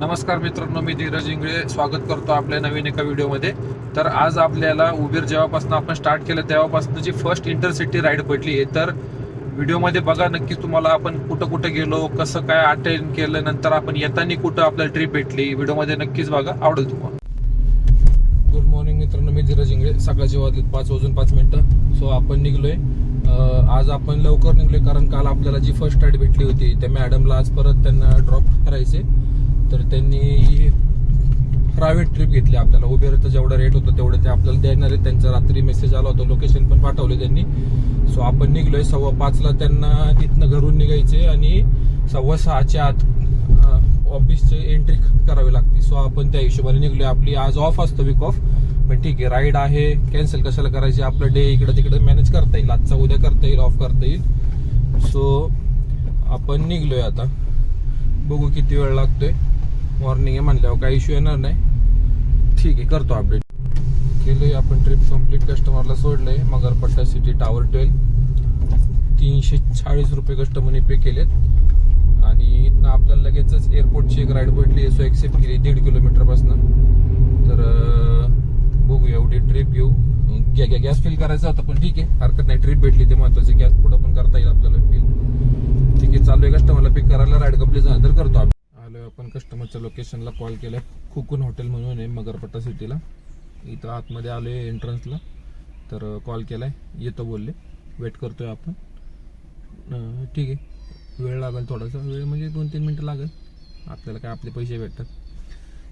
नमस्कार मित्रांनो, मी धीरज इंगळे स्वागत करतो आपल्या नवीन एका व्हिडिओमध्ये. तर आज आपल्याला उबेर जेव्हापासून आपण स्टार्ट केलं तेव्हापासूनची फर्स्ट इंटरसिटी राईड पडली आहे. तर व्हिडिओमध्ये बघा नक्की तुम्हाला आपण कुठं कुठं गेलो, कसं काय अटेंड केलं, नंतर आपण येताना कुठं आपल्याला ट्रिप भेटली. व्हिडिओमध्ये नक्कीच बघा, आवडेल तुम्हाला. गुड मॉर्निंग मित्रांनो, मी धीरज इंगळे. सकाळचे वाजले 5:05. सो आपण निघलोय. आज आपण लवकर निघलोय कारण काल आपल्याला जी फर्स्ट राईड भेटली होती त्या मॅडमला आज परत त्यांना ड्रॉप करायचे. तर त्यांनी प्रायव्हेट ट्रिप घेतली आपल्याला. उबेरचं जेवढा रेट होतं तेवढं ते आपल्याला देणार आहे. त्यांचा रात्री मेसेज आला होता, लोकेशन पण पाठवले त्यांनी. सो आपण निघलोय 5:15ला. त्यांना तिथनं घरून निघायचे आणि 6:15च्या आत ऑफिसचे एंट्री करावी लागते. सो आपण त्या हिशोबाने निघलोय. आपली आज ऑफ असतं, वीक ऑफ, पण ठीक आहे, राईड आहे, कॅन्सल कशाला करायची. आपलं डे इकडे तिकडे मॅनेज करता येईल, आजचा उद्या करता येईल, ऑफ करता येईल. सो आपण निघलोय आता. बघू किती वेळ लागतोय. मॉर्निंग आहे म्हणल्यावर काही इश्यू येणार नाही. ठीक आहे, करतो अपडेट. केलंय आपण ट्रिप कंप्लीट. कस्टमरला सोडलंय मगरपट्टा सिटी टावर 12. 340 रुपये कस्टमरने पे केलेत. आणि इथनं आपल्याला लगेचच एअरपोर्टची एक राईड पडली. सो एक्सेप्ट केली 1.5 किलोमीटरपासून. तर बघू, एवढी ट्रिप घेऊ. गॅस फिल करायचा होता पण ठीक आहे, हरकत नाही. ट्रिप भेटली ते महत्वाचे. गॅस पुढं पण करता येईल आपल्याला फिल. ठीक आहे, चालू आहे कस्टमरला पिक करायला. राईड कंप्लीट झालं तर करतो आपण. आलोय आपण कस्टमरच्या लोकेशनला. कॉल केलाय, खुकून हॉटेल म्हणून आहे मगरपट्टा सिटीला. इथं आतमध्ये आलोय एंट्रन्सला. तर कॉल केलाय, येतो बोलले. वेट करतोय आपण. ठीक आहे, वेळ लागेल थोडासा. वेळ म्हणजे 2-3 मिनटं लागेल. आपल्याला काय आपले पैसे भेटतात.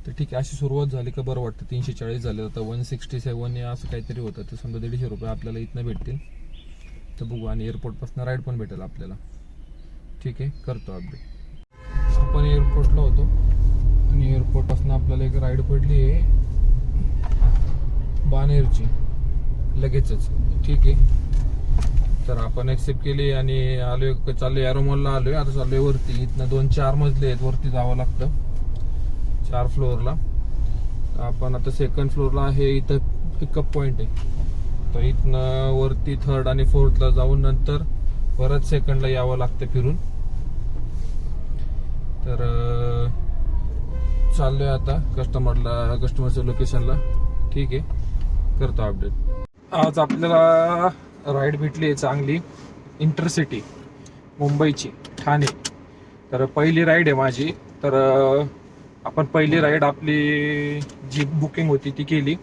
तर ठीक आहे, अशी सुरुवात झाली का बरं वाटतं. 340 झाले, आता 167 या असं काहीतरी होतं. तर समजा 150 रुपये आपल्याला इथनं भेटतील. तर बघू, आणि एअरपोर्टपासून राईड पण भेटेल आपल्याला. ठीक आहे, करतो अपडेट. आपण एअरपोर्टला होतो आणि एअरपोर्टपासून आपल्याला एक राईड पडली आहे बानेरची लगेचच. ठीक आहे, तर आपण ऍक्सेप्ट केली आणि आलोय. चाललोय एरोमॉलला आलोय. आता चाललोय वरती. इथनं 2-4 मजले आहेत, वरती जावं लागतं 4 फ्लोअरला. आपण आता 2nd फ्लोअरला आहे. इथं पिकअप पॉइंट आहे. तर इथनं वरती 3rd आणि 4thला जाऊन नंतर परत 2ndला यावं लागतं फिरून. तर चाललोय आता कस्टमरच्या लोकेशनला. ठीक आहे, करतो अपडेट. आज आपल्याला राईड भेटली आहे चांगली, इंटरसिटी मुंबईची, ठाणे. तर पहिली राईड आहे माझी. तर आपण पहिली राईड आपली जी बुकिंग होती ती केली.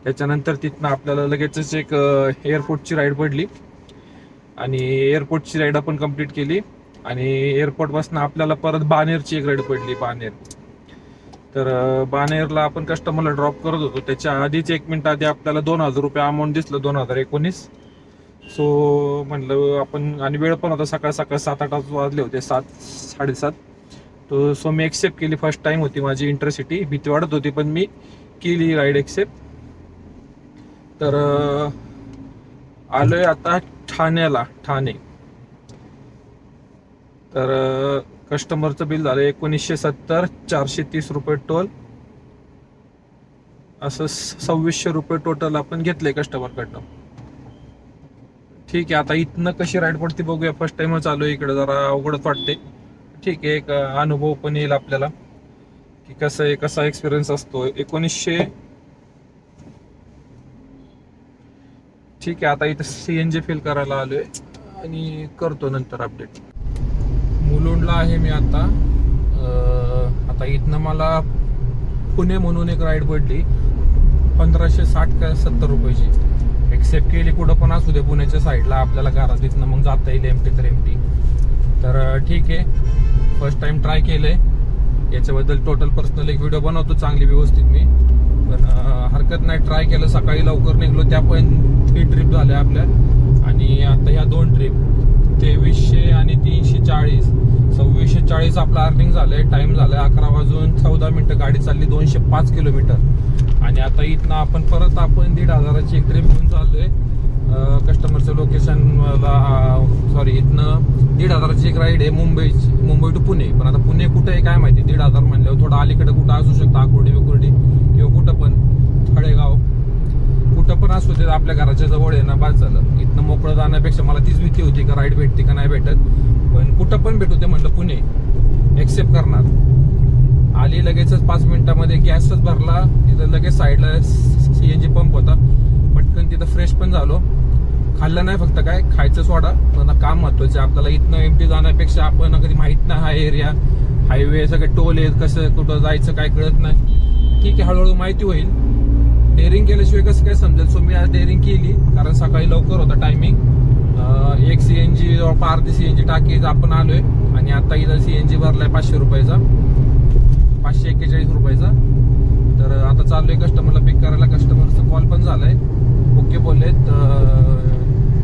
त्याच्यानंतर तिथनं आपल्याला लगेचच एक एअरपोर्टची राईड पडली आणि एअरपोर्टची राईड आपण कंप्लीट केली. आणि एअरपोर्टपासून आपल्याला परत बानेरची एक राईड पडली, बानेर. तर बानेरला आपण कस्टमरला ड्रॉप करत होतो. त्याच्या आधीच 1 मिनिट आधी आपल्याला 2,000 रुपये अमाऊंट दिसलं, 2019. सो म्हटलं आपण, आणि वेळ पण होता सकाळ 7-8 वाजले होते, 7-7:30. सो मी एक्सेप्ट केली. फर्स्ट टाइम होती माझी इंटरसिटी. भीती वाटत होती पण मी केली राईड एक्सेप्ट. तर आलोय आता ठाण्याला, ठाणे. तर कस्टमरचं बिल झालं 1970, 430 रुपये टोल, असं 2600 रुपये टोटल आपण घेतलंय कस्टमरकडनं. ठीक आहे, आता इथनं कशी राईड पडते बघूया. फर्स्ट टाइमच आलोय इकडे, जरा अवघडच वाटते. ठीक आहे, एक अनुभव पण येईल आपल्याला की कसं आहे, कसा एक्सपिरियन्स असतो. 1900. ठीक आहे, आता इथं CNG फिल करायला आलोय आणि करतो नंतर अपडेट. मुलुंडला आहे मी आता. आता इथनं मला पुणे म्हणून एक राईड पडली 1560 का 70 रुपयाची. एक्सेप्ट केली. कुठं पण असू दे पुण्याच्या साईडला आपल्याला घरात इथनं मग जाता येईल एमटी तर एमटी. तर ठीक आहे, फर्स्ट टाइम ट्राय केलंय. याच्याबद्दल टोटल पर्सनल एक व्हिडिओ बनवतो चांगली व्यवस्थित मी. पण हरकत नाही, ट्राय केलं. सकाळी लवकर निघलो. त्या पण 3 ट्रिप झाल्या आपल्या. आणि आता ह्या 2 ट्रिप 2300 आणि 340, 2640 आपलं अर्निंग झालंय. टाइम झालाय 11:14. गाडी चालली 205 किलोमीटर. आणि आता इथनं आपण परत 1,500ची एक ट्रिप घेऊन चाललोय कस्टमरच्या लोकेशनला. सॉरी, इथनं 1,500ची एक राईड आहे मुंबई टू पुणे. पण आता पुणे कुठं आहे काय माहिती. 1,500 म्हणल्यावर थोडं अलीकडे कुठं असू शकतं, आकुर्डी विकुर्डी किंवा कुठं पण थळेगाव, कुठं पण असू दे, आपल्या घराच्या जवळ आहे ना, बाद झालं. इथनं मोकळं जाण्यापेक्षा मला तीच भीती होती का राईड भेटते का नाही भेटत. पण कुठं पण भेटू ते म्हणलं पुणे एक्सेप्ट करणार. आली लगेचच 5 मिनिटामध्ये, गॅसच भरला तिथं, लगेच साईडला CNG पंप होता, पटकन तिथं फ्रेश पण झालो. खाल्लं नाही, फक्त काय खायचं सोडा, पण काम महत्वाचं आहे आपल्याला. इथनं एमटी जाण्यापेक्षा आपण कधी माहित नाही हा एरिया, हायवे सगळे टोल आहेत, कसं कुठं जायचं काय कळत नाही. ठीक आहे, हळूहळू माहिती होईल. डेअरिंग केल्याशिवाय कसं काय समजेल. सो मी आज डेअरिंग केली, कारण सकाळी लवकर होता टायमिंग. एक CNG अर्धी CNG टाकी आपण आलोय, आणि आता इथं CNG भरलाय 500 रुपयाचा, 541 रुपयाचा. तर आता चाललोय कस्टमरला पिक करायला. कस्टमरचा कॉल पण झालाय, ओके बोललेत.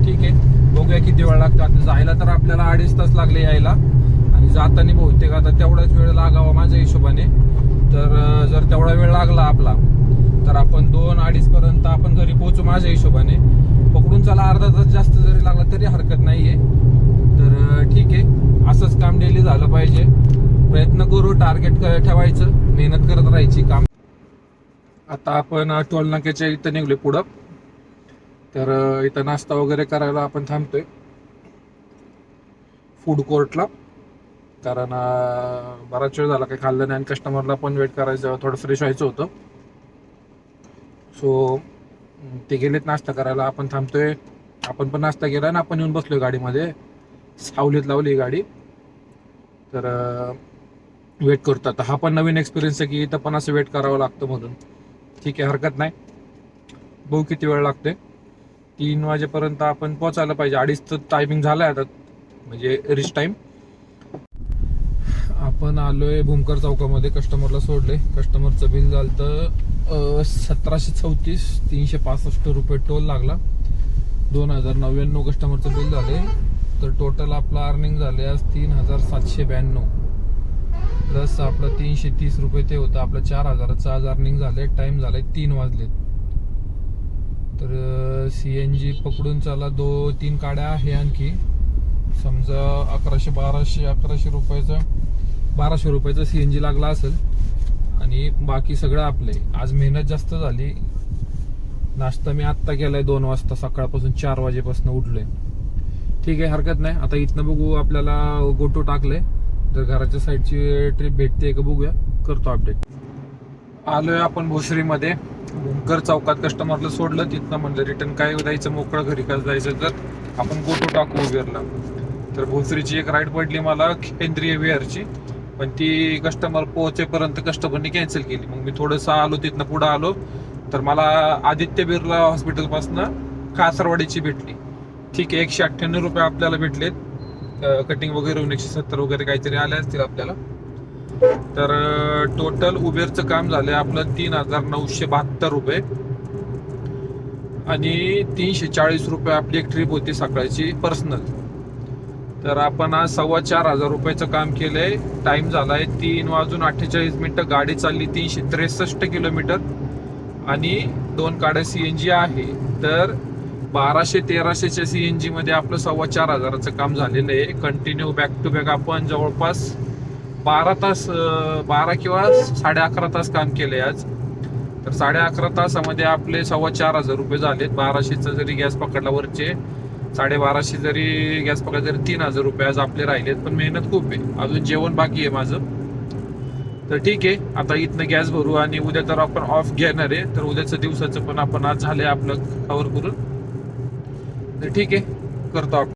ठीक आहे, बघूया किती वेळ लागतो. आता जायला तर आपल्याला 2.5 तास लागले यायला, आणि जाताना बहुतेक आता तेवढाच वेळ लागावा माझ्या हिशोबाने. तर जर तेवढा वेळ लागला आपला, तर आपण 2-2:30 पर्यंत आपण घरी पोहोचू माझ्या हिशोबाने. पकडून चला अर्धा तास जास्त जरी लागला तरी हरकत नाहीये. तर ठीक आहे, असंच काम डेली झालं पाहिजे. प्रयत्न करू, टार्गेट ठेवायचं, मेहनत करत राहायची काम. आता आपण टोल नाक्याच्या इथं निघलोय पुढं. तर इथं नाश्ता वगैरे करायला आपण थांबतोय फूड कोर्टला, कारण बराच वेळ झाला काही खाल्लं नाही, आणि कस्टमरला पण वेट करायचं, थोडं फ्रेश व्हायचं होतं. सो ते गेलेत नाश्ता करायला, आपण थांबतोय. आपण पण नाश्ता केला आणि आपण येऊन बसलोय गाडीमध्ये, सावलीत लावली गाडी. तर वेट करतो. आता हा पण नवीन एक्सपिरियन्स आहे की इथं पण असं वेट करावं लागतं म्हणून. ठीक आहे, हरकत नाही, बघू किती वेळ लागते. 3 वाजेपर्यंत आपण पोहोचायला पाहिजे. 2:30 टायमिंग झालाय आता, म्हणजे रिच टाइम. आपण आलोय भूमकर चौकामध्ये, कस्टमरला सोडले. कस्टमरचं बिल झालं तर 1734, 365 रुपये टोल लागला. 2099 कस्टमरचं बिल झाले. तर टोटल आपलं अर्निंग झाले आज 3792, प्लस आपलं 330 रुपये ते होतं. आपलं 4000चं आज अर्निंग झाले. टाइम झालाय 3 वाजले. तर CNG पकडून चला 2-3 गाड्या आहे आणखी, समजा 1100 रुपयाचं 1200 रुपयाचं CNG लागला असेल, आणि बाकी सगळं आपले. आज मेहनत जास्त झाली. नाश्ता मी आत्ता केलाय 2 वाजता, सकाळपासून 4 वाजेपासून उठलोय. ठीक आहे, हरकत नाही. आता इथनं बघू, आपल्याला गोटो टाकले, जर घराच्या साईडची ट्रिप भेटते का बघूया, करतो अपडेट. आलोय आपण भोसरीमध्ये, भूमकर चौकात. कस्टमरला सोडलं, तिथनं म्हणलं रिटर्न काय जायचं मोकळं घरी, कसं जायचं तर आपण गोटो टाकू उबेरला. तर भोसरीची एक राईड पडली मला केंद्रीय विहारची, पण ती कस्टमर पोहोचेपर्यंत कस्टमरने कॅन्सल केली. मग मी थोडंसं आलो, तिथनं पुढं आलो, तर मला आदित्य बिर्ला हॉस्पिटलपासनं कासरवाडीची भेटली. ठीक आहे, 198 रुपये आपल्याला भेटलेत. कटिंग वगैरे 170 वगैरे काहीतरी आले असतील आपल्याला. तर टोटल उबेरचं काम झालंय आपलं 3972 रुपये, आणि 340 रुपये आपली एक ट्रिप होती सकाळची पर्सनल. तर आपण आज 4,500 रुपयाचं काम केलंय. टाइम झालाय 3:48. गाडी चालली 363 किलोमीटर, आणि 2 गाड्या CNG आहे. तर 1200-1300च्या CNG मध्ये आपलं 4,500चं काम झालेलं आहे. कंटिन्यू बॅक टू बॅक आपण जवळपास 12 तास, 12 किंवा 11.5 तास काम केलंय आज. तर 11.5 तासामध्ये आपले 4,500 रुपये झालेत. 1200चा जरी गॅस पकडला वरचे, 1250 जरी गॅस पकडला तरी 3,000 रुपये आज आपले राहिलेत. पण मेहनत खूप आहे, अजून जेवण बाकी आहे माझं. तर ठीक आहे, आता इथनं गॅस भरू, आणि उद्या तर आपण ऑफ घेणार आहे. तर उद्याचं दिवसाचं पण आपण आज झालंय आपलं कव्हर करून. तर ठीक आहे, करतो आपण.